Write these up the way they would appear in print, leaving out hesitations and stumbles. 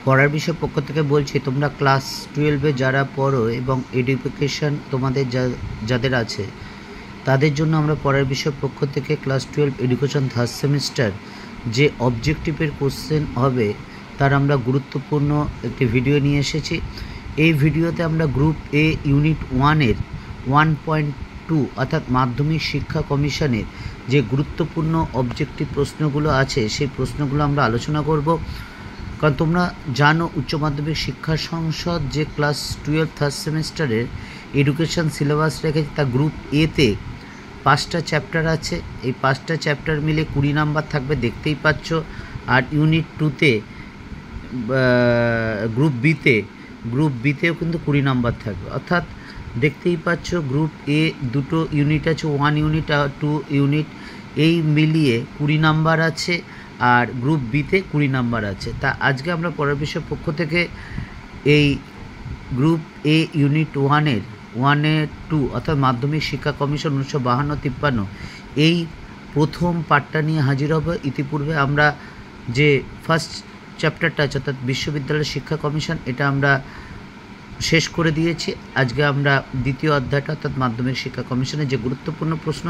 পড়ার বিষয় পক্ষ থেকে বলছি, তোমরা ক্লাস 12-এ যারা পড়ো এবং এডুকেশন তোমাদের যাদের আছে তাদের জন্য আমরা পড়ার বিষয় পক্ষ থেকে ক্লাস 12 এডুকেশন থার্ড সেমিস্টার যে অবজেক্টিভের কোশ্চেন হবে তার আমরা গুরুত্বপূর্ণ একটি ভিডিও নিয়ে এসেছি। এই ভিডিওতে আমরা গ্রুপ এ ইউনিট 1-এর 1.2 অর্থাৎ মাধ্যমিক শিক্ষা কমিশনের যে গুরুত্বপূর্ণ অবজেক্টিভ প্রশ্নগুলো আছে সেই প্রশ্নগুলো আমরা আলোচনা করব। কারণ তোমরা জানো উচ্চ মাধ্যমিক শিক্ষা সংসদ যে ক্লাস 12 থার্ড সেমিস্টারের এডুকেশন সিলেবাস রেখেছে তা গ্রুপ এতে 5টা চ্যাপ্টার আছে। এই 5টা চ্যাপ্টার মিলে 20 নাম্বার থাকবে, দেখতেই পাচ্ছ। আর ইউনিট 2-তে গ্রুপ বিতেও কিন্তু 20 নাম্বার থাকবে, অর্থাৎ দেখতেই পাচ্ছ গ্রুপ এ দুটো ইউনিট আছে, 1 ইউনিট আর 2 ইউনিট, এই মিলিয়ে 20 নাম্বার আছে। আর গ্রুপ বিতে 20 নাম্বার আছে। তা আজকে আমরা পড়ার বিষয় পক্ষ থেকে এই গ্রুপ এ ইউনিট 1-2 অর্থাৎ মাধ্যমিক শিক্ষা কমিশন 1952-53 এই প্রথম পার্টটা নিয়ে হাজির হব। ইতিপূর্বে আমরা যে ফার্স্ট চ্যাপ্টারটা আছে অর্থাৎ বিশ্ববিদ্যালয় শিক্ষা কমিশন এটা আমরা শেষ করে দিয়েছি। আজকে আমরা দ্বিতীয় অধ্যায়টা অর্থাৎ মাধ্যমিক শিক্ষা কমিশনের যে গুরুত্বপূর্ণ প্রশ্ন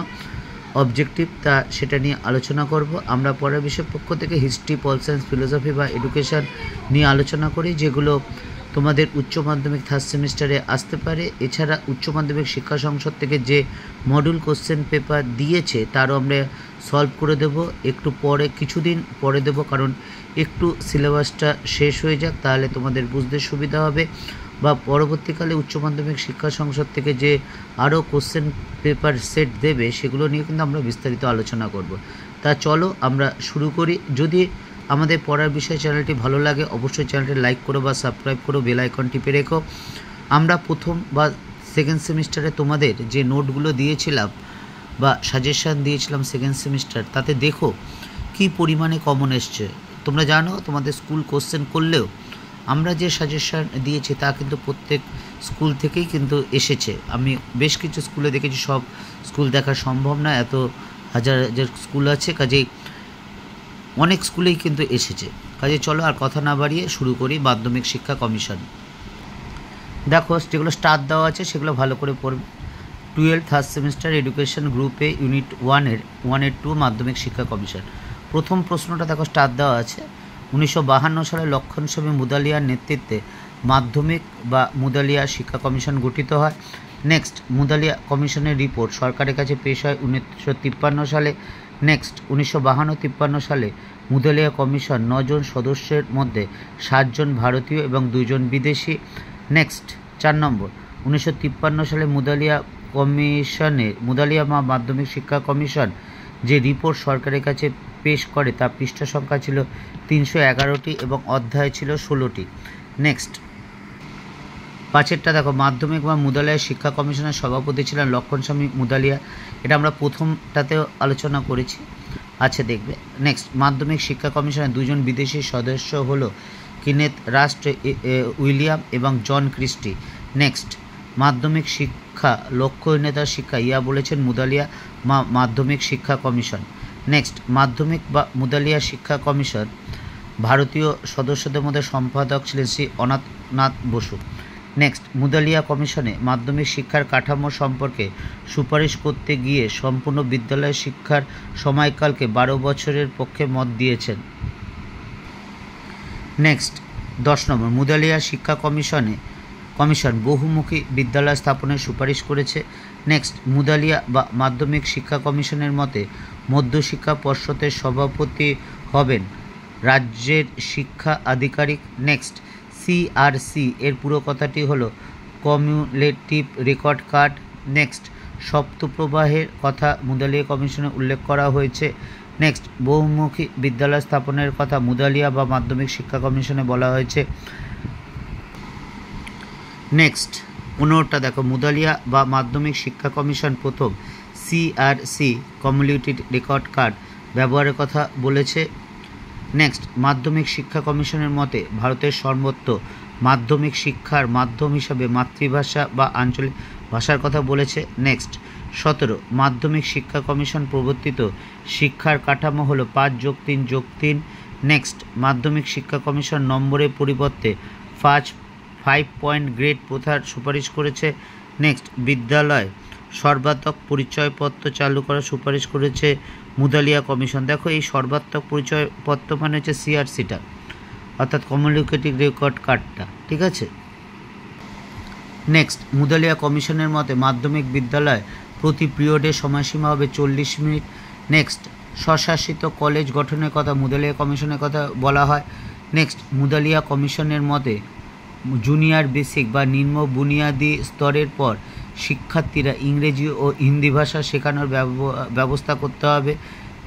অবজেক্টিভ তা সেটা নিয়ে আলোচনা করব। আমরা পরের বিষয় পক্ষ থেকে হিস্ট্রি, পল সায়েন্স, ফিলোসফি বা এডুকেশন নিয়ে আলোচনা করি, যেগুলো তোমাদের উচ্চ মাধ্যমিক থার্ড সেমিস্টারে আসতে পারে। এছাড়া উচ্চ মাধ্যমিক শিক্ষা সংসদ থেকে যে মডেল কোশ্চেন পেপার দিয়েছে তারও আমরা সলভ করে দেব একটু পরে, কিছুদিন পরে দেব, কারণ একটু সিলেবাসটা শেষ হয়ে যাক, তাহলে তোমাদের বুঝতে সুবিধা হবে। বা পরবর্তীকালে উচ্চ মাধ্যমিক শিক্ষা সংসদ থেকে যে আরও কোশ্চেন পেপার সেট দেবে সেগুলো নিয়ে কিন্তু আমরা বিস্তারিত আলোচনা করব। তা চলো আমরা শুরু করি। যদি আমাদের পড়ার বিষয় চ্যানেলটি ভালো লাগে অবশ্যই চ্যানেলটি লাইক করো বা সাবস্ক্রাইব করো, বেল আইকন টিপে রেখো। আমরা প্রথম বা সেকেন্ড সেমিস্টারে তোমাদের যে নোটগুলো দিয়েছিলাম বা সাজেশান দিয়েছিলাম সেকেন্ড সেমিস্টার, তাতে দেখো কি পরিমাণে কমন এসছে। তোমরা জানো তোমাদের স্কুল কোশ্চেন করলেও আমরা যে সাজেশান দিয়েছি তা কিন্তু প্রত্যেক স্কুল থেকেই কিন্তু এসেছে। আমি বেশ কিছু স্কুলে দেখেছি, সব স্কুল দেখা সম্ভব না, এত হাজার হাজার স্কুল আছে, কাজেই অনেক স্কুলেই কিন্তু এসেছে। কাজে চলো আর কথা না বাড়িয়ে শুরু করি। মাধ্যমিক শিক্ষা কমিশন দেখো যেগুলো স্টার দেওয়া আছে সেগুলো ভালো করে পড়বে। 12 থার্ড সেমিস্টার এডুকেশন গ্রুপে ইউনিট 1-2 মাধ্যমিক শিক্ষা কমিশন। প্রথম প্রশ্নটা দেখো স্টার দেওয়া আছে। 1952 সালে লক্ষণস্বামী মুদালিয়ার নেতৃত্বে মাধ্যমিক বা মুদালিয়া শিক্ষা কমিশন গঠিত হয়। নেক্সট, মুদালিয়া কমিশনের রিপোর্ট সরকারের কাছে পেশ হয় 1953 সালে। নেক্সট, 1952-53 সালে মুদালিয়া কমিশন 9 জন সদস্যের মধ্যে 7 জন ভারতীয় এবং 2 জন বিদেশি। নেক্সট, 4 নম্বর, 1953 সালে মুদালিয়া মাধ্যমিক শিক্ষা কমিশন যে রিপোর্ট সরকারের কাছে পেশ করে তা পৃষ্ঠা সংখ্যা ছিল 311টি এবং অধ্যায় ছিল 16টি। নেক্সট, 5এরটা দেখো, মাধ্যমিক বা মুদালিয়া শিক্ষা কমিশনের সভাপতি ছিলেন লক্ষণস্বামী মুদালিয়া, এটা আমরা প্রথমটাতেও আলোচনা করেছি, আছে দেখবে। নেক্সট, মাধ্যমিক শিক্ষা কমিশনের 2 জন বিদেশি সদস্য হলো কিনেথ রাস্ট উইলিয়াম এবং জন ক্রিস্টি। নেক্সট, মাধ্যমিক শিক্ষা লক্ষ্যহীনতার শিক্ষা ইয়া বলেছেন মুদালিয়া মাধ্যমিক শিক্ষা কমিশন। নেক্সট, মাধ্যমিক বা মুদালিয়া শিক্ষা কমিশন ভারতীয় সদস্যদের মধ্যে সম্পাদক ছিলেন শ্রী অনাথনাথ বসু। নেক্সট, মুদালিয়া কমিশনে মাধ্যমিক শিক্ষার কাঠামো সম্পর্কে সুপারিশ করতে গিয়ে সম্পূর্ণ বিদ্যালয় শিক্ষার সময়কালকে 12 বছরের পক্ষে মত দিয়েছেন। নেক্সট, 10 নম্বর, মুদালিয়া শিক্ষা কমিশন বহুমুখী বিদ্যালয় স্থাপনের সুপারিশ করেছে। নেক্সট, মুদালিয়া বা মাধ্যমিক শিক্ষা কমিশনের মতে মধ্যশিক্ষা পর্ষদের সভাপতি হবেন রাজ্যের শিক্ষা আধিকারিক। নেক্সট, সিআরসি এর পুরো কথাটি হলো কমিউলেটিভ রেকর্ড কার্ড। নেক্সট, সপ্তপ্রবাহের কথা মুদালিয়া কমিশনে উল্লেখ করা হয়েছে। নেক্সট, বহুমুখী বিদ্যালয় স্থাপনের কথা মুদালিয়া বা মাধ্যমিক শিক্ষা কমিশনে বলা হয়েছে। নেক্সট, 15টা দেখো, মুদালিয়া বা মাধ্যমিক শিক্ষা কমিশন প্রথম সিআরসি কমিউলেটিভ রেকর্ড কার্ড ব্যবহারের কথা বলেছে। নেক্সট, মাধ্যমিক শিক্ষা কমিশনের মতে ভারতের সর্বত্র মাধ্যমিক শিক্ষার মাধ্যম হিসাবে মাতৃভাষা বা আঞ্চলিক ভাষার কথা বলেছে। নেক্সট, 17, মাধ্যমিক শিক্ষা কমিশন প্রবর্তিত শিক্ষার কাঠামো হলো 5+3+3 নেক্সট, মাধ্যমিক শিক্ষা কমিশন নম্বরের পরিবর্তে 5 পয়েন্ট গ্রেড প্রথার সুপারিশ করেছে। নেক্সট, বিদ্যালয় সর্বাত্মক পরিচয়পত্র চালু করার সুপারিশ করেছে মুদালিয়া কমিশন। দেখো, এই সর্বাত্মক পরিচয়পত্র মানে হচ্ছে সিআরসিটা, অর্থাৎ কমিউনিকেটিভ রেকর্ড কার্ডটা, ঠিক আছে। নেক্সট, মুদালিয়া কমিশনের মতে মাধ্যমিক বিদ্যালয় প্রতি পিরিয়ডের সময়সীমা হবে 40 মিনিট। নেক্সট, স্বশাসিত কলেজ গঠনের কথা মুদালিয়া কমিশনের কথা বলা হয়। নেক্সট, মুদালিয়া কমিশনের মতে জুনিয়র বেসিক বা নিম্ন বুনিয়াদী স্তরের পর শিক্ষার্থীরা ইংরেজি ও হিন্দি ভাষা শেখানোর ব্যবস্থা করতে হবে।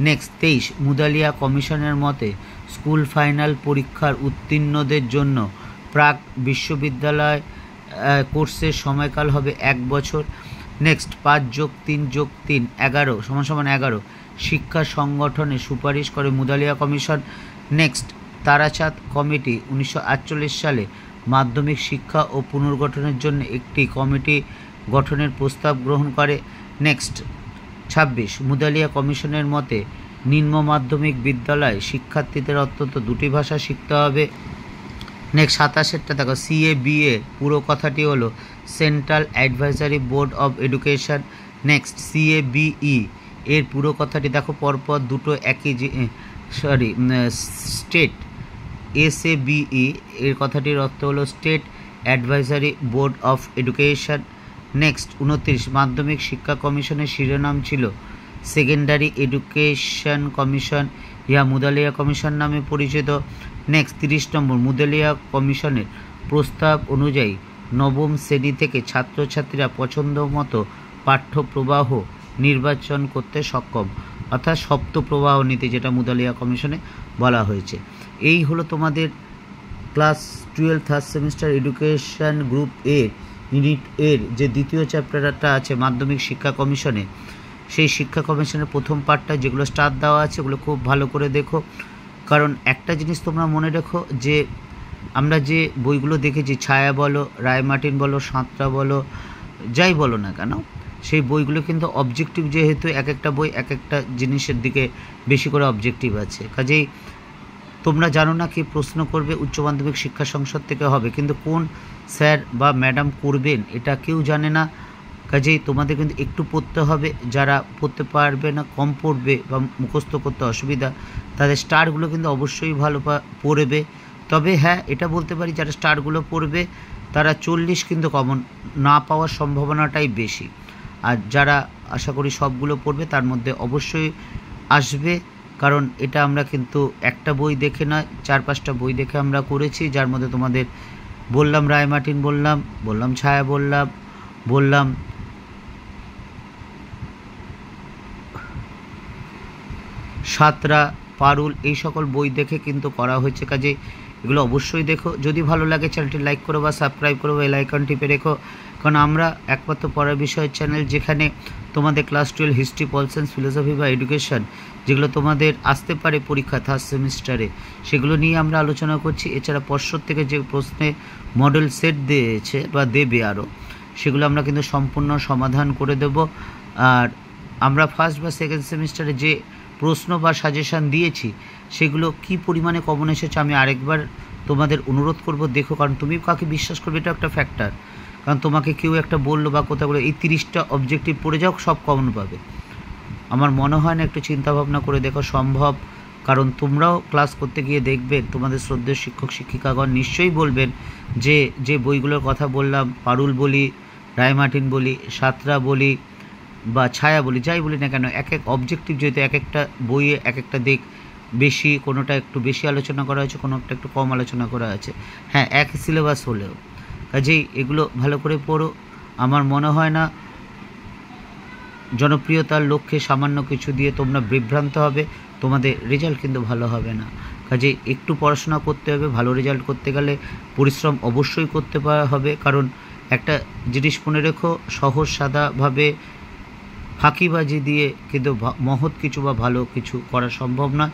নেক্সট, 23, মুদালিয়া কমিশনের মতে স্কুল ফাইনাল পরীক্ষার উত্তীর্ণদের জন্য প্রাক বিশ্ববিদ্যালয় কোর্সের সময়কাল হবে 1 বছর। নেক্সট, 5+3+3 11 শিক্ষা সংগঠনে সুপারিশ করে Mudaliar commission. Next, Tarachand committee 1948 সালে মাধ্যমিক শিক্ষা ও পুনর্গঠনের জন্য একটি কমিটি গঠনের প্রস্তাব গ্রহণ করে। নেক্সট, 26, মুদালিয়া কমিশনের মতে নিম্ন মাধ্যমিক বিদ্যালয় শিক্ষার্থীদের অন্তত 2টি ভাষা শিখতে হবে। নেক্সট, 27টা দেখো, CABA পুরো কথাটি হলো central advisory board of education. Next, CABE এর পুরো কথাটি দেখো, পরপর দুটো একই স্টেট। SABE এর কথাটির অর্থ হলো state advisory board of education. Next, 29, মাধ্যমিক শিক্ষা কমিশনের শিরোনাম ছিল সেকেন্ডারি এডুকেশন কমিশন, ইহা মুদালিয়া কমিশন নামে পরিচিত। নেক্সট, 30 নম্বর, মুদালিয়া কমিশনের প্রস্তাব অনুযায়ী নবম শ্রেণী থেকে ছাত্রছাত্রীরা পছন্দ মতো পাঠ্যপ্রবাহ নির্বাচন করতে সক্ষম, অর্থাৎ সপ্ত প্রবাহ নীতি, যেটা মুদালিয়া কমিশনে বলা হয়েছে। এই হলো তোমাদের class 12 third semester education group এ ইউনিট এর যে দ্বিতীয় চ্যাপ্টারটা আছে মাধ্যমিক শিক্ষা কমিশনে, সেই শিক্ষা কমিশনের প্রথম পার্টটা যেগুলো স্টার দেওয়া আছে ওগুলো খুব ভালো করে দেখো। কারণ একটা জিনিস তোমরা মনে রেখো, যে আমরা যে বইগুলো দেখেছি, ছায়া বলো, রায় মার্টিন বলো, সাঁতরা বলো, যাই বলো না কেন, সেই বইগুলো কিন্তু অবজেক্টিভ, যেহেতু এক একটা বই এক একটা জিনিসের দিকে বেশি করে অবজেক্টিভ আছে। কাজেই তোমরা জানো না কি প্রশ্ন করবে উচ্চ মাধ্যমিক শিক্ষা সংসদ থেকে হবে, কিন্তু কোন স্যার বা ম্যাডাম করবেন এটা কেউ জানে না। কাজেই তোমাদের কিন্তু একটু পড়তে হবে। যারা পড়তে পারবে না, কম পড়বে বা মুখস্থ করতে অসুবিধা, তাদের স্টারগুলো কিন্তু অবশ্যই ভালো পড়বে। তবে হ্যাঁ, এটা বলতে পারি, যারা স্টারগুলো পড়বে তারা 40 কিন্তু কমন না পাওয়ার সম্ভাবনাটাই বেশি। আর যারা আশা করি সবগুলো পড়বে তার মধ্যে অবশ্যই আসবে, কারণ এটা আমরা কিন্তু একটা বই দেখে নয়, 4-5টা বই দেখে আমরা করেছি, যার মধ্যে তোমাদের বললাম রায় মার্টিন, বললাম ছায়া, বললাম সাঁতরা, পারুল, এই সকল বই দেখে কিন্তু করা হয়েছে। কাজে এগুলো অবশ্যই দেখো। যদি ভালো লাগে চ্যানেলটি লাইক করো বা সাবস্ক্রাইব করো, বেল আইকন টিপে রেখো, কারণ আমরা একমাত্র পড়ার বিষয়ের চ্যানেল যেখানে তোমাদের class 12 history, pol science, philosophy বা এডুকেশন যেগুলো তোমাদের আসতে পারে পরীক্ষা থার্ড সেমিস্টারে, সেগুলো নিয়ে আমরা আলোচনা করছি। এছাড়া পর্ষদ থেকে যে প্রশ্নে মডেল সেট দিয়েছে বা দেবে আরও, সেগুলো আমরা কিন্তু সম্পূর্ণ সমাধান করে দেব। আর আমরা ফার্স্ট বা সেকেন্ড সেমিস্টারে যে প্রশ্ন বা সাজেশান দিয়েছি সেগুলো কি পরিমাণে কমন এসেছে আমি আরেকবার তোমাদের অনুরোধ করব দেখো, কারণ তুমি কাকে বিশ্বাস করবে এটা একটা ফ্যাক্টর। কারণ তোমাকে কেউ একটা বললো বা কোথাও বলে এই 30টা অবজেক্টিভ পড়ে যাও, সব কমন পাবে, আমার মনে হয় না। একটু চিন্তাভাবনা করে দেখো সম্ভব, কারণ তোমরাও ক্লাস করতে গিয়ে দেখবে তোমাদের শ্রদ্ধেয় শিক্ষক শিক্ষিকাগণ নিশ্চয়ই বলবেন যে বইগুলোর কথা বললাম, পারুল বলি, রায় মার্টিন বলি, সাঁতরা বলি বা ছায়া বলি, যাই বলি না কেন, এক এক অবজেক্টিভ যেহেতু এক একটা বইয়ে এক একটা দিক বেশি, কোনোটা একটু বেশি আলোচনা করা হয়েছে, কোনোটা একটু কম আলোচনা করা আছে, হ্যাঁ একই সিলেবাস হলেও। কাজেই এগুলো ভালো করে পড়ো। আমার মনে হয় না জনপ্রিয়তার লক্ষ্যে সামান্য কিছু দিয়ে তোমরা বিভ্রান্ত হবে, তোমাদের রেজাল্ট কিন্তু ভালো হবে না। কাজেই একটু পড়াশোনা করতে হবে। ভালো রেজাল্ট করতে গেলে পরিশ্রম অবশ্যই করতে হবে, কারণ একটা জিনিস মনে রেখো, সহজ সাদাভাবে ফাঁকিবাজি দিয়ে কিন্তু মহৎ কিছু বা ভালো কিছু করা সম্ভব নয়।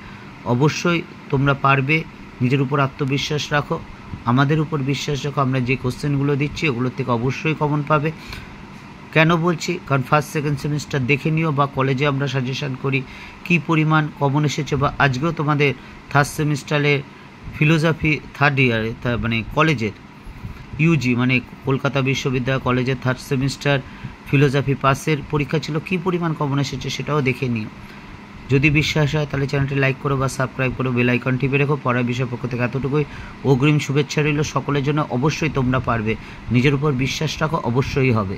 অবশ্যই তোমরা পারবে, নিজের উপর আত্মবিশ্বাস রাখো, আমাদের উপর বিশ্বাস রাখো। আমরা যে কোশ্চেনগুলো দিচ্ছি ওগুলোর থেকে অবশ্যই কমন পাবে। কেন বলছি? কারণ ফার্স্ট সেকেন্ড সেমিস্টার দেখে নিও, বা কলেজে আমরা সাজেশান করি কী পরিমাণ কমন এসেছে, বা আজকেও তোমাদের থার্ড সেমিস্টারের ফিলোসফি থার্ড ইয়ারে মানে কলেজের ইউজি মানে কলকাতা বিশ্ববিদ্যালয় কলেজের থার্ড সেমিস্টার ফিলোসফি পাসের পরীক্ষা ছিল, কী পরিমাণ কমন এসেছে সেটাও দেখে নিও। যদি বিশ্বাস হয় তাহলে চ্যানেলটি লাইক করো বা সাবস্ক্রাইব করো, বেল আইকন টিপে রেখো। পড়ার বিষয় পক্ষ থেকে এতটুকুই, অগ্রিম শুভেচ্ছা রইল সকলের জন্য। অবশ্যই তোমরা পারবে, নিজের উপর বিশ্বাস রাখো, অবশ্যই হবে।